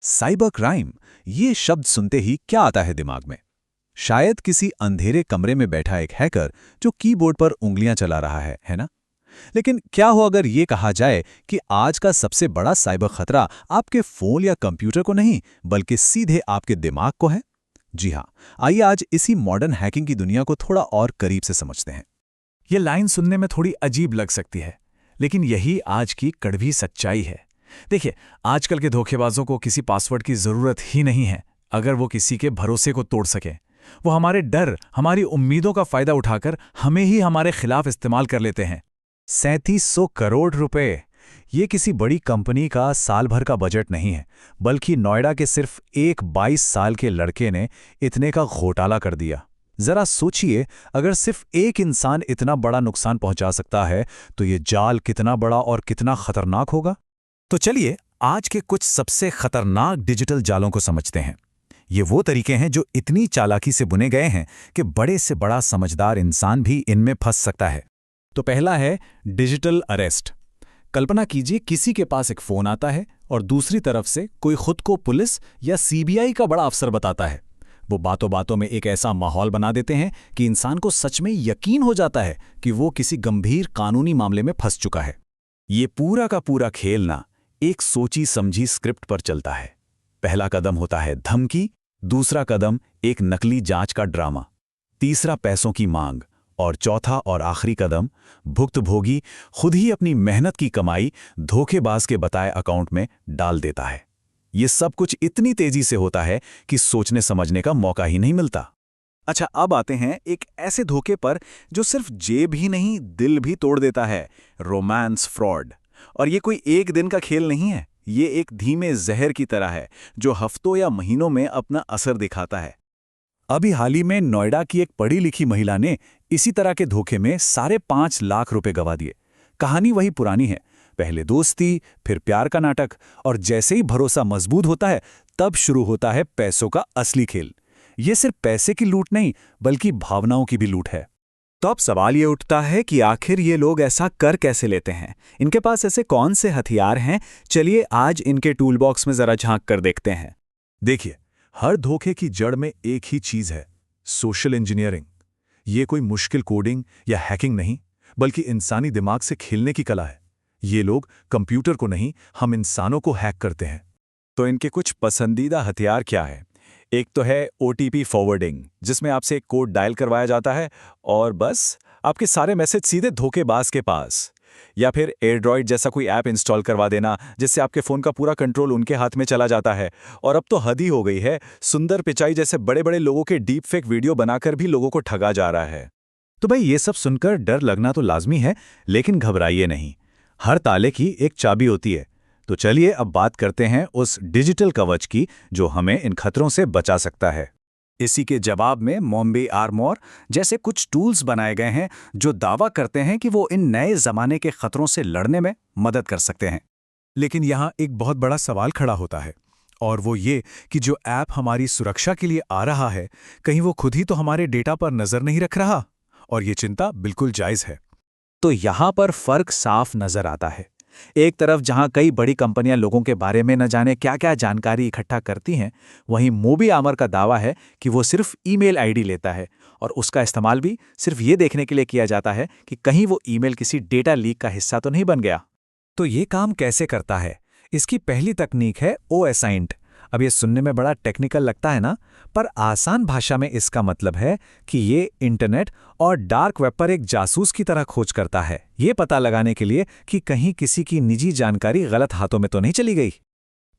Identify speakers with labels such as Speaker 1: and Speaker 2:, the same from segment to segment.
Speaker 1: Cyber crime, ये शब्द सुनते ही क्या आता है दिमाग में? शायद किसी अंधेरे कमरे में बैठा एक हैकर जो कीबोर्ड पर उंगलियां चला रहा है ना? लेकिन क्या हो अगर ये कहा जाए कि आज का सबसे बड़ा साइबर खतरा आपके फोन या कंप्यूटर को नहीं, बल्कि सीधे आपके दिमाग को है? जी हाँ, आइए आज इसी मॉडर्न हैकिंग की दुनिया को थोड़ा और करीब से समझते हैं।
Speaker 2: ये लाइन सुनने में थोड़ी अजीब लग सकती है, लेकिन यही आज की कड़वी सच्चाई है। देखिए, आजकल के धोखेबाजों को किसी पासवर्ड की जरूरत ही नहीं है अगर वो किसी के भरोसे को तोड़ सकें। वो हमारे डर, हमारी उम्मीदों का फायदा उठाकर हमें ही हमारे खिलाफ इस्तेमाल कर लेते हैं।
Speaker 1: 3700 करोड़ रुपए, ये किसी बड़ी कंपनी का साल भर का बजट नहीं है, बल्कि नोएडा के सिर्फ एक 22 साल के लड़के ने इतने का घोटाला कर दिया। जरा सोचिए, अगर सिर्फ एक इंसान इतना बड़ा नुकसान पहुंचा सकता है, तो ये जाल कितना बड़ा और कितना खतरनाक होगा।
Speaker 2: तो चलिए आज के कुछ सबसे खतरनाक डिजिटल जालों को समझते हैं। ये वो तरीके हैं जो इतनी चालाकी से बुने गए हैं कि बड़े से बड़ा समझदार इंसान भी इनमें फंस सकता है। तो पहला है डिजिटल अरेस्ट। कल्पना कीजिए, किसी के पास एक फोन आता है और दूसरी तरफ से कोई खुद को पुलिस या सीबीआई का बड़ा अफसर बताता है। वो बातों बातों में एक ऐसा माहौल बना देते हैं कि इंसान को सच में यकीन हो जाता है कि वो किसी गंभीर कानूनी मामले में फंस चुका है। ये पूरा का पूरा खेल ना एक सोची समझी स्क्रिप्ट पर चलता है। पहला कदम होता है धमकी, दूसरा कदम एक नकली जांच का ड्रामा, तीसरा पैसों की मांग और चौथा और आखिरी कदम भुक्तभोगी खुद ही अपनी मेहनत की कमाई धोखेबाज के बताए अकाउंट में डाल देता है। ये सब कुछ इतनी तेजी से होता है कि सोचने समझने का मौका ही नहीं मिलता।
Speaker 1: अच्छा, अब आते हैं एक ऐसे धोखे पर जो सिर्फ जेब ही नहीं, दिल भी तोड़ देता है। Romance fraud. और ये कोई एक दिन का खेल नहीं है, ये एक धीमे जहर की तरह है जो हफ्तों या महीनों में अपना असर दिखाता है।
Speaker 2: अभी हाल ही में नोएडा की एक पढ़ी लिखी महिला ने इसी तरह के धोखे में 5.5 लाख रुपए गंवा दिए। कहानी वही पुरानी है, पहले दोस्ती, फिर प्यार का नाटक, और जैसे ही भरोसा मजबूत होता है तब शुरू होता है पैसों का असली खेल। ये सिर्फ पैसे की लूट नहीं, बल्कि भावनाओं की भी लूट है।
Speaker 1: तो अब सवाल ये उठता है कि आखिर ये लोग ऐसा कर कैसे लेते हैं? इनके पास ऐसे कौन से हथियार हैं? चलिए आज इनके टूल बॉक्स में जरा झांक कर देखते हैं।
Speaker 2: देखिए, हर धोखे की जड़ में एक ही चीज है, सोशल इंजीनियरिंग। ये कोई मुश्किल कोडिंग या हैकिंग नहीं, बल्कि इंसानी दिमाग से खेलने की कला है। ये लोग कंप्यूटर को नहीं, हम इंसानों को हैक करते हैं।
Speaker 1: तो इनके कुछ पसंदीदा हथियार क्या है? एक तो है ओटीपी फॉरवर्डिंग, जिसमें आपसे एक कोड डायल करवाया जाता है और बस आपके सारे मैसेज सीधे धोखेबाज के पास। या फिर एयरड्रॉइड जैसा कोई ऐप इंस्टॉल करवा देना, जिससे आपके फ़ोन का पूरा कंट्रोल उनके हाथ में चला जाता है। और अब तो हद ही हो गई है, सुंदर पिचाई जैसे बड़े बड़े लोगों के डीप फेक वीडियो बनाकर भी लोगों को ठगा जा रहा है।
Speaker 2: तो भाई, ये सब सुनकर डर लगना तो लाजमी है, लेकिन घबराइए नहीं। हर ताले की एक चाबी होती है। तो चलिए अब बात करते हैं उस डिजिटल कवच की जो हमें इन खतरों से बचा सकता है।
Speaker 1: इसी के जवाब में मॉम्बे आर्मोर जैसे कुछ टूल्स बनाए गए हैं जो दावा करते हैं कि वो इन नए जमाने के खतरों से लड़ने में मदद कर सकते हैं।
Speaker 2: लेकिन यहाँ एक बहुत बड़ा सवाल खड़ा होता है, और वो ये कि जो ऐप हमारी सुरक्षा के लिए आ रहा है, कहीं वो खुद ही तो हमारे डेटा पर नजर नहीं रख रहा? और ये चिंता बिल्कुल जायज है।
Speaker 1: तो यहाँ पर फर्क साफ नजर आता है। एक तरफ जहां कई बड़ी कंपनियां लोगों के बारे में न जाने क्या क्या जानकारी इकट्ठा करती हैं, वहीं मोबी आमर का दावा है कि वो सिर्फ ईमेल आईडी लेता है और उसका इस्तेमाल भी सिर्फ ये देखने के लिए किया जाता है कि कहीं वो ईमेल किसी डेटा लीक का हिस्सा तो नहीं बन गया।
Speaker 2: तो ये काम कैसे करता है? इसकी पहली तकनीक है OSINT। अब ये सुनने में बड़ा टेक्निकल लगता है ना, पर आसान भाषा में इसका मतलब है कि ये इंटरनेट और डार्क वेब पर एक जासूस की तरह खोज करता है, ये पता लगाने के लिए कि कहीं किसी की निजी जानकारी गलत हाथों में तो नहीं चली गई।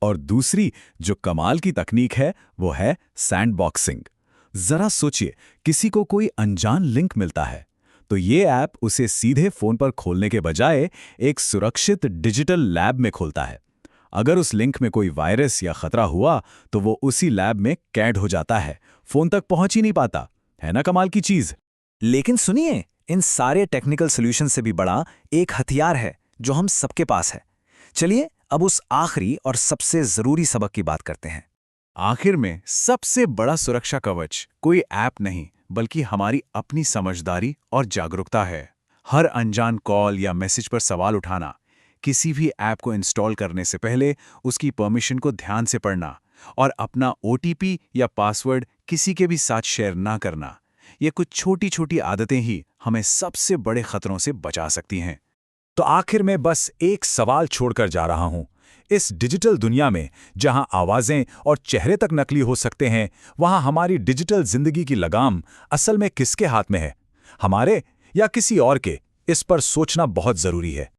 Speaker 1: और दूसरी जो कमाल की तकनीक है वो है सैंडबॉक्सिंग। जरा सोचिए, किसी को कोई अनजान लिंक मिलता है तो ये ऐप उसे सीधे फोन पर खोलने के बजाय एक सुरक्षित डिजिटल लैब में खोलता है। अगर उस लिंक में कोई वायरस या खतरा हुआ तो वो उसी लैब में कैद हो जाता है, फोन तक पहुंच ही नहीं पाता। है ना कमाल की चीज?
Speaker 2: लेकिन सुनिए, इन सारे टेक्निकल सॉल्यूशन से भी बड़ा एक हथियार है जो हम सबके पास है। चलिए अब उस आखिरी और सबसे जरूरी सबक की बात करते हैं।
Speaker 1: आखिर में सबसे बड़ा सुरक्षा कवच कोई ऐप नहीं, बल्कि हमारी अपनी समझदारी और जागरूकता है। हर अनजान कॉल या मैसेज पर सवाल उठाना, किसी भी ऐप को इंस्टॉल करने से पहले उसकी परमिशन को ध्यान से पढ़ना और अपना OTP या पासवर्ड किसी के भी साथ शेयर ना करना। ये कुछ छोटी छोटी आदतें ही हमें सबसे बड़े खतरों से बचा सकती हैं।
Speaker 2: तो आखिर में बस एक सवाल छोड़कर जा रहा हूं। इस डिजिटल दुनिया में जहां आवाजें और चेहरे तक नकली हो सकते हैं, वहां हमारी डिजिटल जिंदगी की लगाम असल में किसके हाथ में है? हमारे या किसी और के? इस पर सोचना बहुत जरूरी है।